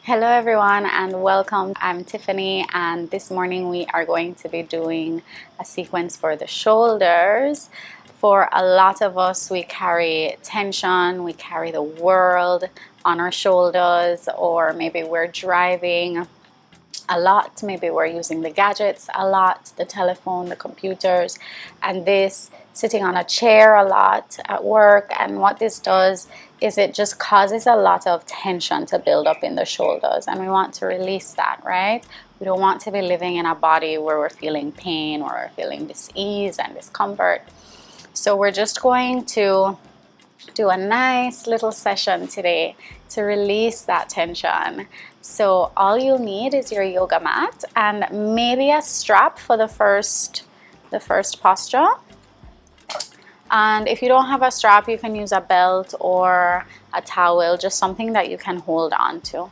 Hello everyone and welcome. I'm Tiffany and this morning we are going to be doing a sequence for the shoulders. For a lot of us, we carry tension, we carry the world on our shoulders, or maybe we're driving a lot, maybe we're using the gadgets a lot, the telephone, the computers, and this sitting on a chair a lot at work. And what this does is it just causes a lot of tension to build up in the shoulders, and we want to release that, right? We don't want to be living in a body where we're feeling pain or we're feeling dis-ease and discomfort. So we're just going to do a nice little session today to release that tension. So all you'll need is your yoga mat and maybe a strap for the first posture. And if you don't have a strap, you can use a belt or a towel, just something that you can hold on to.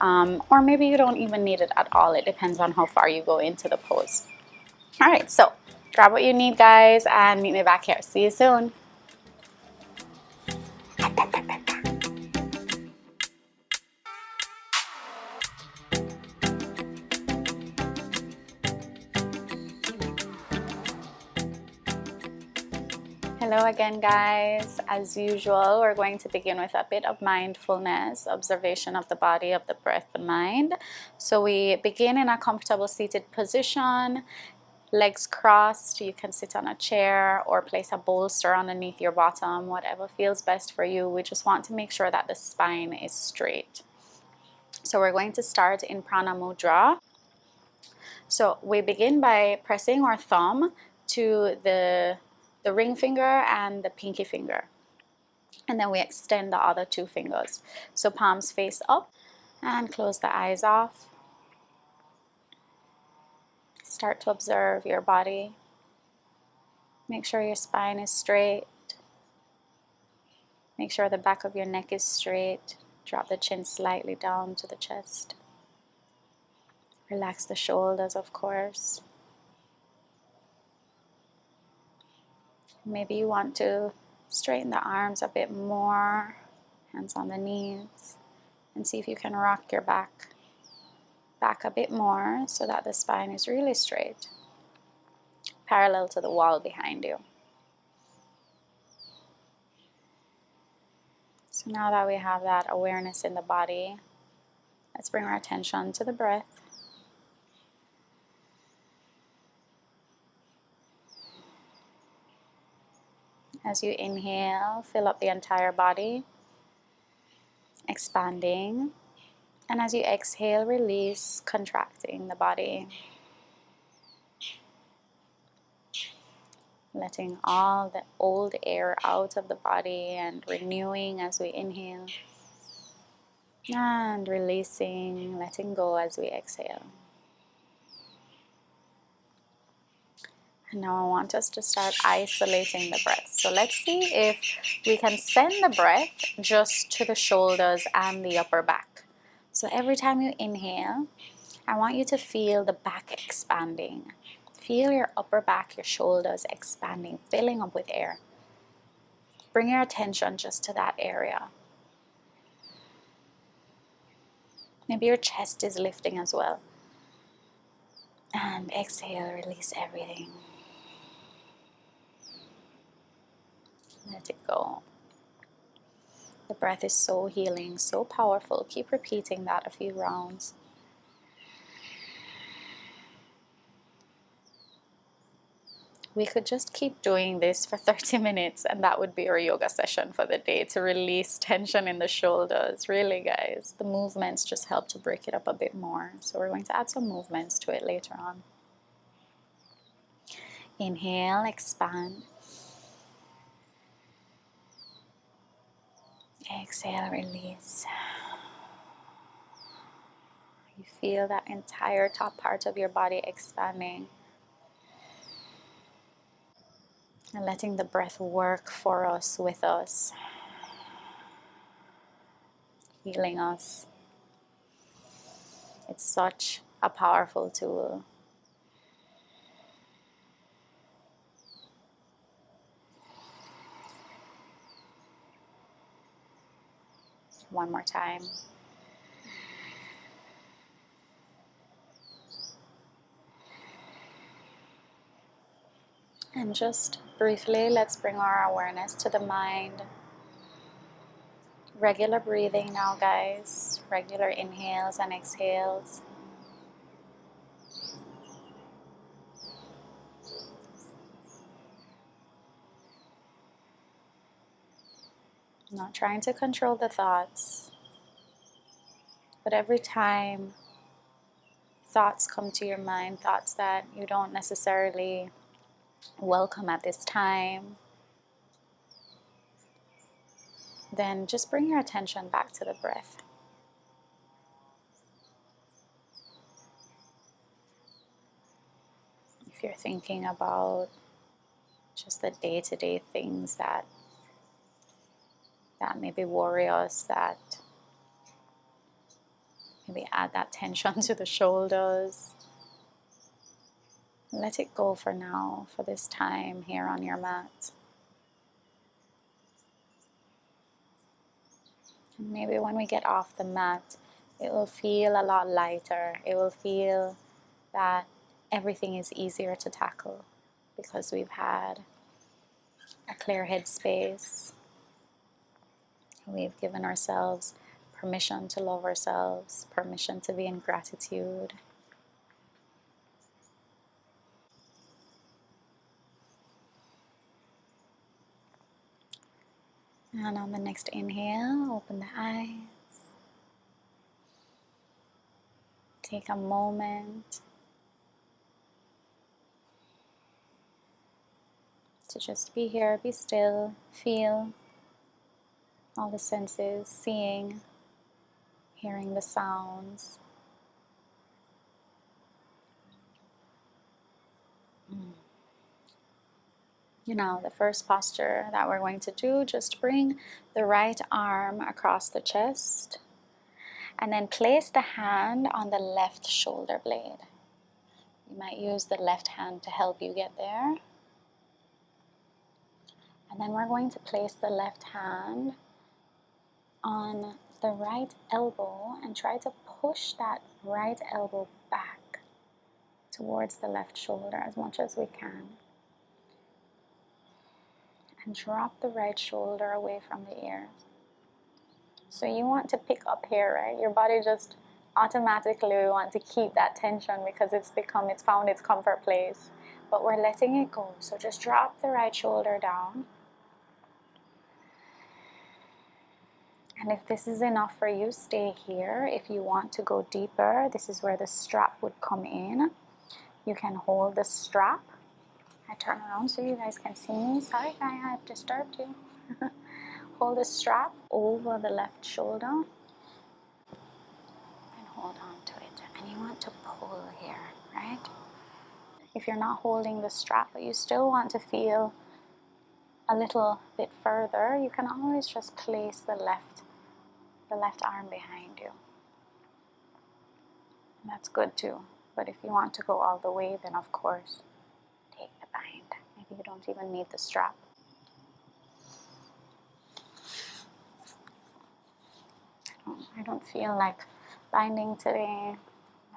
Or maybe you don't even need it at all. It depends on how far you go into the pose. All right, so grab what you need, guys, and meet me back here. See you soon. Hello again, guys. As usual, we're going to begin with a bit of mindfulness, observation of the body, of the breath, the mind. So we begin in a comfortable seated position, legs crossed. You can sit on a chair or place a bolster underneath your bottom, whatever feels best for you. We just want to make sure that the spine is straight. So we're going to start in Prana Mudra. So we begin by pressing our thumb to the ring finger and the pinky finger. And then we extend the other two fingers. So palms face up and close the eyes off. Start to observe your body. Make sure your spine is straight. Make sure the back of your neck is straight. Drop the chin slightly down to the chest. Relax the shoulders, of course. Maybe you want to straighten the arms a bit more, hands on the knees, and see if you can rock your back a bit more so that the spine is really straight, parallel to the wall behind you. So now that we have that awareness in the body, let's bring our attention to the breath. As you inhale, fill up the entire body, expanding. And as you exhale, release, contracting the body. Letting all the old air out of the body and renewing as we inhale. And releasing, letting go as we exhale. And now I want us to start isolating the breath. So let's see if we can send the breath just to the shoulders and the upper back. So every time you inhale, I want you to feel the back expanding. Feel your upper back, your shoulders expanding, filling up with air. Bring your attention just to that area. Maybe your chest is lifting as well. And exhale, release everything. Let it go. The breath is so healing, so powerful. Keep repeating that a few rounds. We could just keep doing this for 30 minutes and that would be our yoga session for the day to release tension in the shoulders. Really, guys, the movements just help to break it up a bit more. So we're going to add some movements to it later on. Inhale, expand. Exhale, release. You feel that entire top part of your body expanding. And letting the breath work for us, with us. Healing us. It's such a powerful tool. One more time. And just briefly, let's bring our awareness to the mind. Regular breathing now, guys. Regular inhales and exhales. Not trying to control the thoughts, but every time thoughts come to your mind, thoughts that you don't necessarily welcome at this time, then just bring your attention back to the breath. If you're thinking about just the day-to-day things that maybe worry us, that maybe add that tension to the shoulders, let it go for now, for this time here on your mat. And maybe when we get off the mat, it will feel a lot lighter. It will feel that everything is easier to tackle because we've had a clear headspace. We've given ourselves permission to love ourselves, permission to be in gratitude. And on the next inhale, open the eyes. Take a moment to just be here, be still, feel all the senses, seeing, hearing the sounds. You know, the first posture that we're going to do, just bring the right arm across the chest and then place the hand on the left shoulder blade. You might use the left hand to help you get there. And then we're going to place the left hand on the right elbow and try to push that right elbow back towards the left shoulder as much as we can. And drop the right shoulder away from the ears. So you want to pick up here, right? Your body just automatically wants to keep that tension because it's found its comfort place. But we're letting it go. So just drop the right shoulder down. And if this is enough for you, stay here. If you want to go deeper, this is where the strap would come in. You can hold the strap. I turn around so you guys can see me. Sorry, I've disturbed you. Hold the strap over the left shoulder and hold on to it. And you want to pull here, right? If you're not holding the strap, but you still want to feel a little bit further, you can always just place the left arm behind you. And that's good too. But if you want to go all the way, then of course, take the bind. Maybe you don't even need the strap. I don't feel like binding today.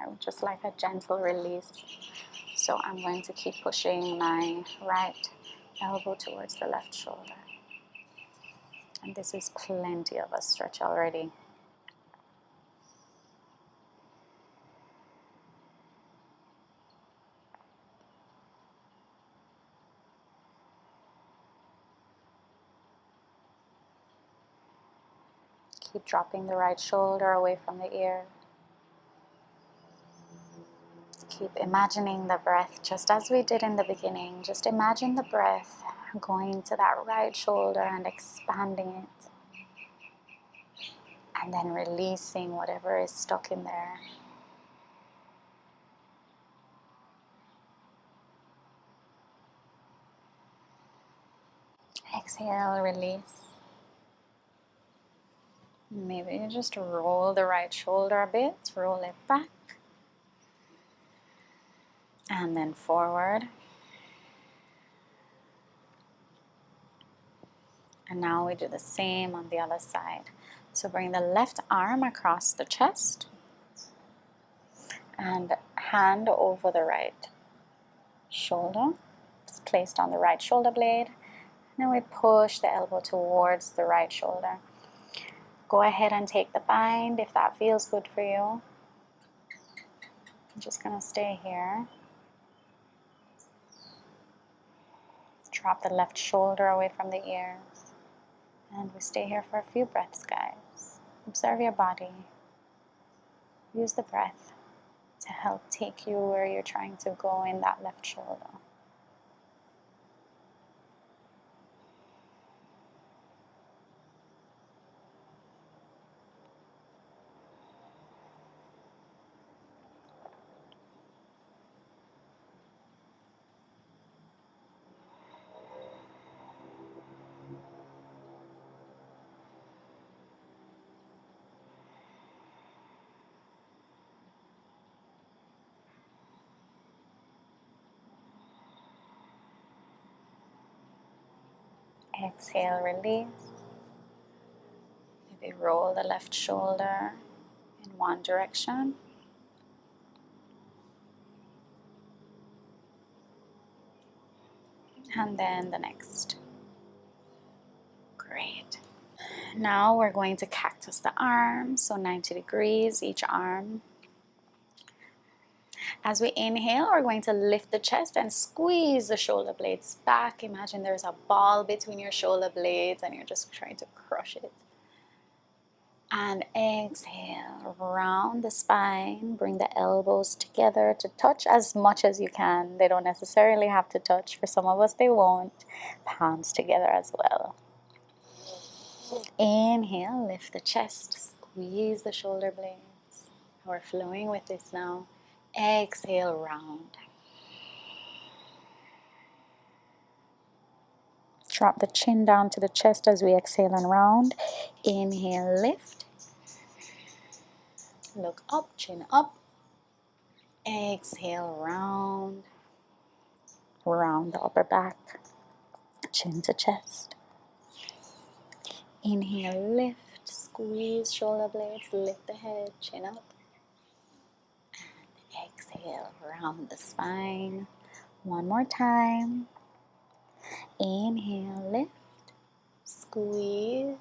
I would just like a gentle release. So I'm going to keep pushing my right elbow towards the left shoulder. And this is plenty of a stretch already. Keep dropping the right shoulder away from the ear. Keep imagining the breath just as we did in the beginning. Just imagine the breath going to that right shoulder and expanding it. And then releasing whatever is stuck in there. Exhale, release. Maybe you just roll the right shoulder a bit, roll it back. And then forward. And now we do the same on the other side. So bring the left arm across the chest and hand over the right shoulder. It's placed on the right shoulder blade. Then we push the elbow towards the right shoulder. Go ahead and take the bind if that feels good for you. I'm just going to stay here. Drop the left shoulder away from the ears. And we stay here for a few breaths, guys. Observe your body. Use the breath to help take you where you're trying to go in that left shoulder. Exhale, release. Maybe roll the left shoulder in one direction. And then the next. Great. Now we're going to cactus the arms, so 90 degrees each arm. As we inhale, we're going to lift the chest and squeeze the shoulder blades back. Imagine there's a ball between your shoulder blades and you're just trying to crush it. And exhale, round the spine. Bring the elbows together to touch as much as you can. They don't necessarily have to touch. For some of us, they won't. Palms together as well. Inhale, lift the chest, squeeze the shoulder blades. We're flowing with this now. Exhale, round. Drop the chin down to the chest as we exhale and round. Inhale, lift. Look up, chin up. Exhale, round. Round the upper back. Chin to chest. Inhale, lift. Squeeze shoulder blades. Lift the head, chin up. And exhale, round the spine. One more time. Inhale, lift. Squeeze.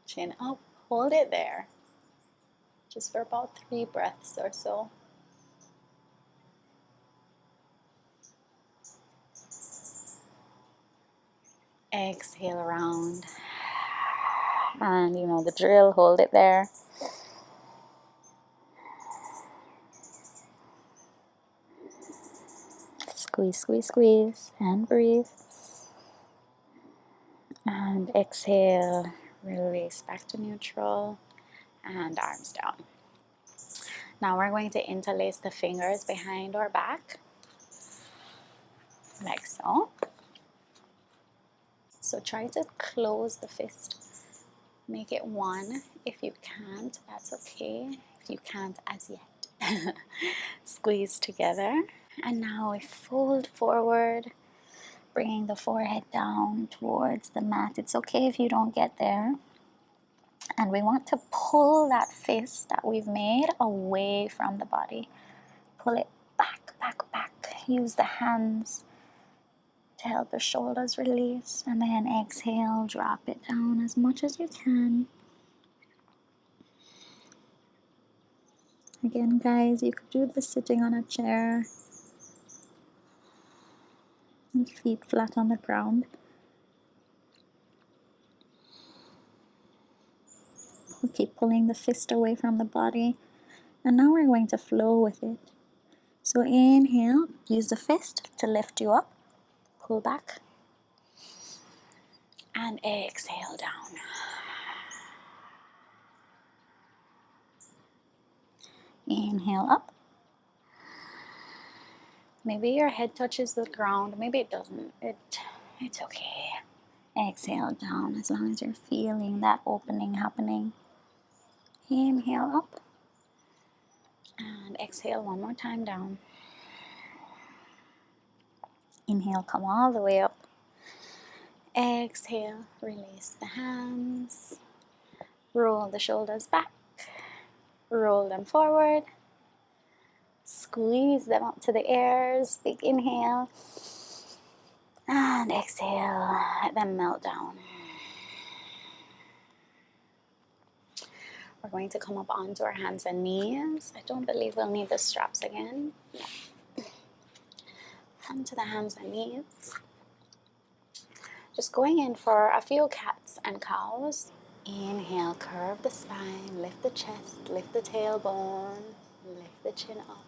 Chin up. Hold it there. Just for about 3 breaths or so. Exhale around. And you know the drill, hold it there. Squeeze, squeeze, squeeze, and breathe. And exhale, release back to neutral, and arms down. Now we're going to interlace the fingers behind our back, like so. So try to close the fist. Make it one. If you can't, that's okay. If you can't as yet. Squeeze together. And now we fold forward, bringing the forehead down towards the mat. It's okay if you don't get there. And we want to pull that fist that we've made away from the body. Pull it back, back, back. Use the hands to help the shoulders release. And then exhale, drop it down as much as you can. Again, guys, you could do this sitting on a chair. Feet flat on the ground. We'll keep pulling the fist away from the body. And now we're going to flow with it. So inhale, use the fist to lift you up. Pull back. And exhale down. Inhale up. Maybe your head touches the ground. Maybe it doesn't. It's okay. Exhale down as long as you're feeling that opening happening. Inhale up. And exhale one more time down. Inhale, come all the way up. Exhale, release the hands. Roll the shoulders back. Roll them forward. Squeeze them up to the ears. Big inhale. And exhale. Let them melt down. We're going to come up onto our hands and knees. I don't believe we'll need the straps again. No. Onto the hands and knees. Just going in for a few cats and cows. Inhale, curve the spine, lift the chest, lift the tailbone, lift the chin up.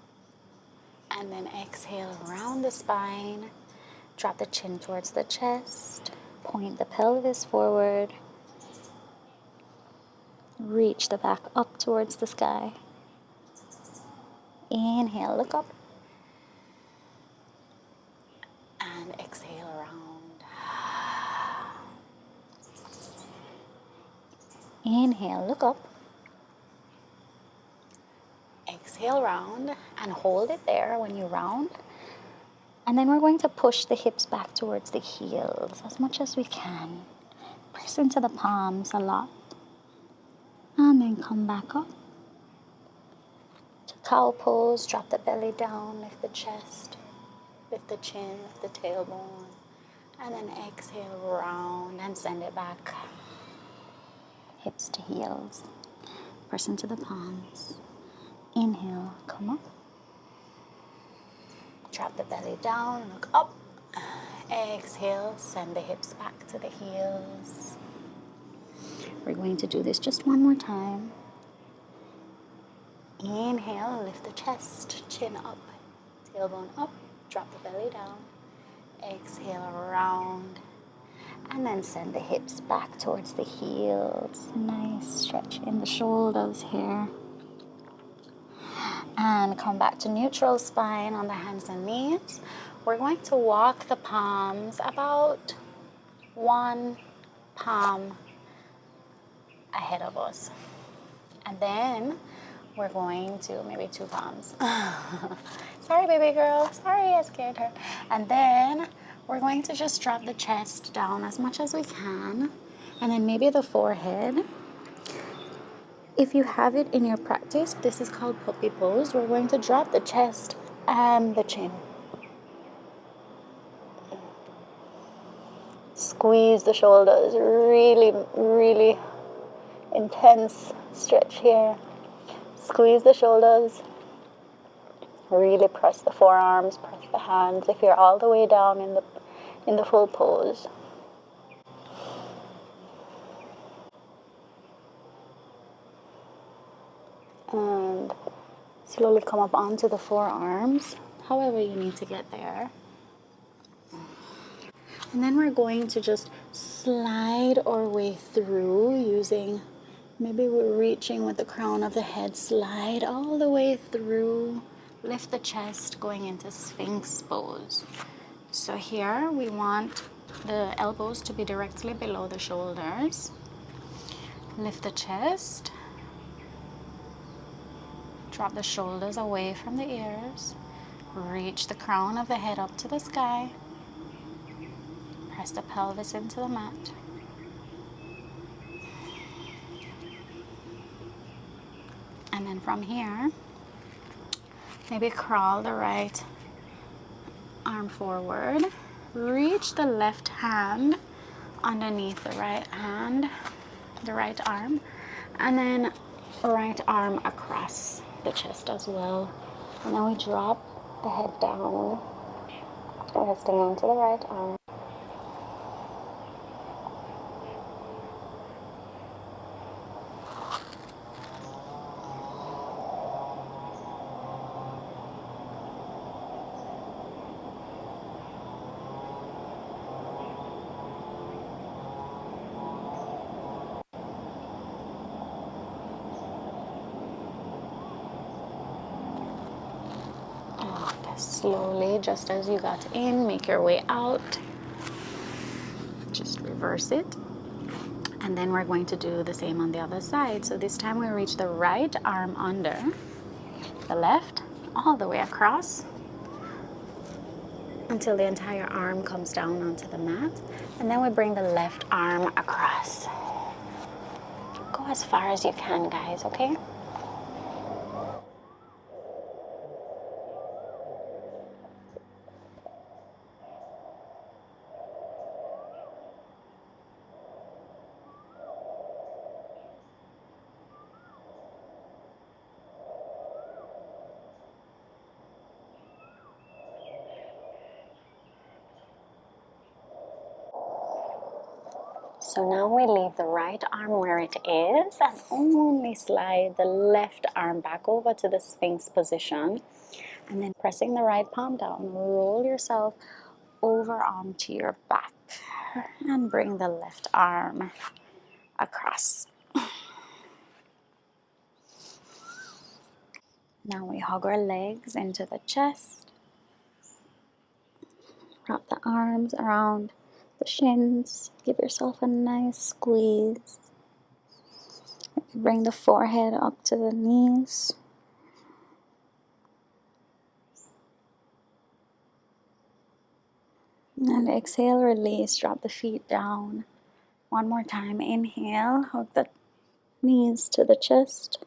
And then exhale, round the spine. Drop the chin towards the chest. Point the pelvis forward. Reach the back up towards the sky. Inhale, look up. And exhale, round. Inhale, look up. Exhale, round, and hold it there when you round. And then we're going to push the hips back towards the heels as much as we can. Press into the palms a lot. And then come back up. To cow pose, drop the belly down, lift the chest, lift the chin, lift the tailbone. And then exhale, round, and send it back. Hips to heels. Press into the palms. Inhale, come up. Drop the belly down, look up. Exhale, send the hips back to the heels. We're going to do this just one more time. Inhale, lift the chest, chin up, tailbone up, drop the belly down. Exhale, round. And then send the hips back towards the heels. Nice stretch in the shoulders here. And come back to neutral spine on the hands and knees. We're going to walk the palms about one palm ahead of us. And then we're going to, maybe two palms. Sorry, baby girl. Sorry, I scared her. And then we're going to just drop the chest down as much as we can. And then maybe the forehead. If you have it in your practice, this is called puppy pose. We're going to drop the chest and the chin. Squeeze the shoulders. Really, really intense stretch here. Squeeze the shoulders. Really press the forearms, press the hands if you're all the way down in the full pose. And slowly come up onto the forearms, however you need to get there. And then we're going to just slide our way through using, maybe we're reaching with the crown of the head, slide all the way through, lift the chest, going into Sphinx pose. So here we want the elbows to be directly below the shoulders. Lift the chest. Drop the shoulders away from the ears. Reach the crown of the head up to the sky. Press the pelvis into the mat. And then from here, maybe crawl the right arm forward. Reach the left hand underneath the right hand, the right arm. And then right arm across the chest as well. And then we drop the head down, resting onto the right arm. Slowly, just as you got in, make your way out. Just reverse it. And then we're going to do the same on the other side. So this time we reach the right arm under the left, all the way across until the entire arm comes down onto the mat. And then we bring the left arm across. Go as far as you can, guys, okay? So now we leave the right arm where it is and only slide the left arm back over to the Sphinx position. And then pressing the right palm down, roll yourself over onto your back and bring the left arm across. Now we hug our legs into the chest. Wrap the arms around the shins. Give yourself a nice squeeze. Bring the forehead up to the knees. And exhale, release, drop the feet down. One more time, inhale, hug the knees to the chest.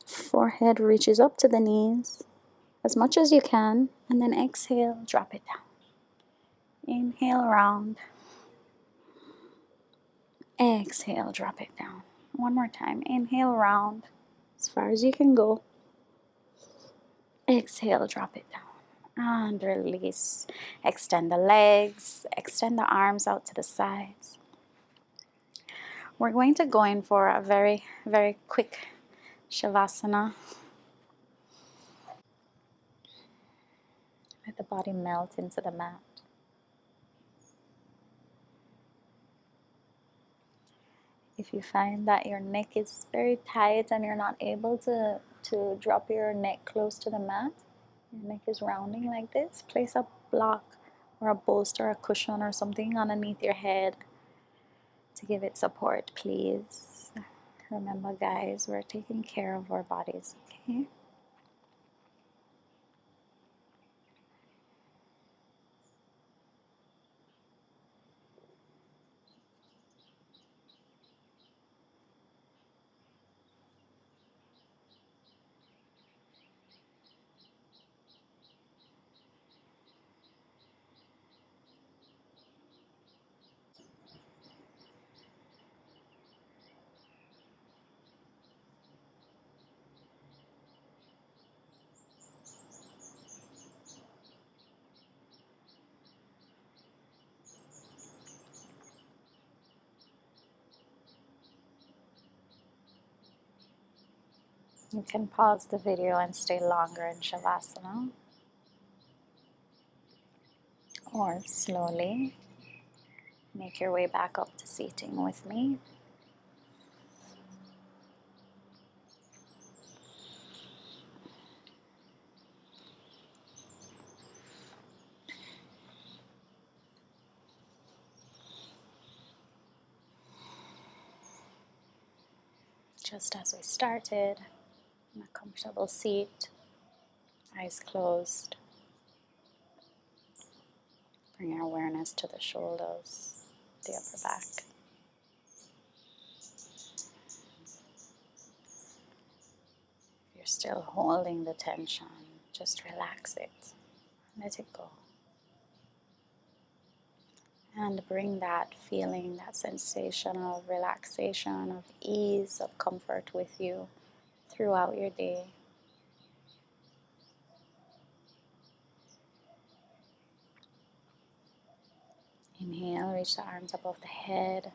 Forehead reaches up to the knees as much as you can, and then exhale, drop it down. Inhale, round. Exhale, drop it down. One more time, inhale, round, as far as you can go. Exhale, drop it down. And release. Extend the legs, extend the arms out to the sides. We're going to go in for a very, very quick Shavasana. Let the body melt into the mat. If you find that your neck is very tight and you're not able to drop your neck close to the mat, your neck is rounding like this, place a block or a bolster, a cushion or something underneath your head to give it support, please. Remember, guys, we're taking care of our bodies, okay? You can pause the video and stay longer in Shavasana, or slowly make your way back up to seating with me. Just as we started, in a comfortable seat, eyes closed. Bring your awareness to the shoulders, the upper back. If you're still holding the tension, just relax it. Let it go. And bring that feeling, that sensation of relaxation, of ease, of comfort with you throughout your day. Inhale, reach the arms above the head.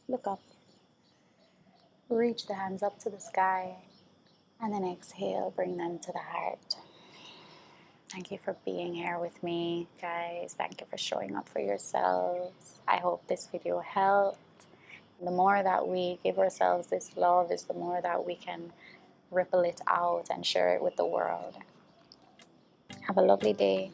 Look up. Reach the hands up to the sky. And then exhale, bring them to the heart. Thank you for being here with me, guys. Thank you for showing up for yourselves. I hope this video helped. The more that we give ourselves this love is the more that we can ripple it out and share it with the world. Have a lovely day.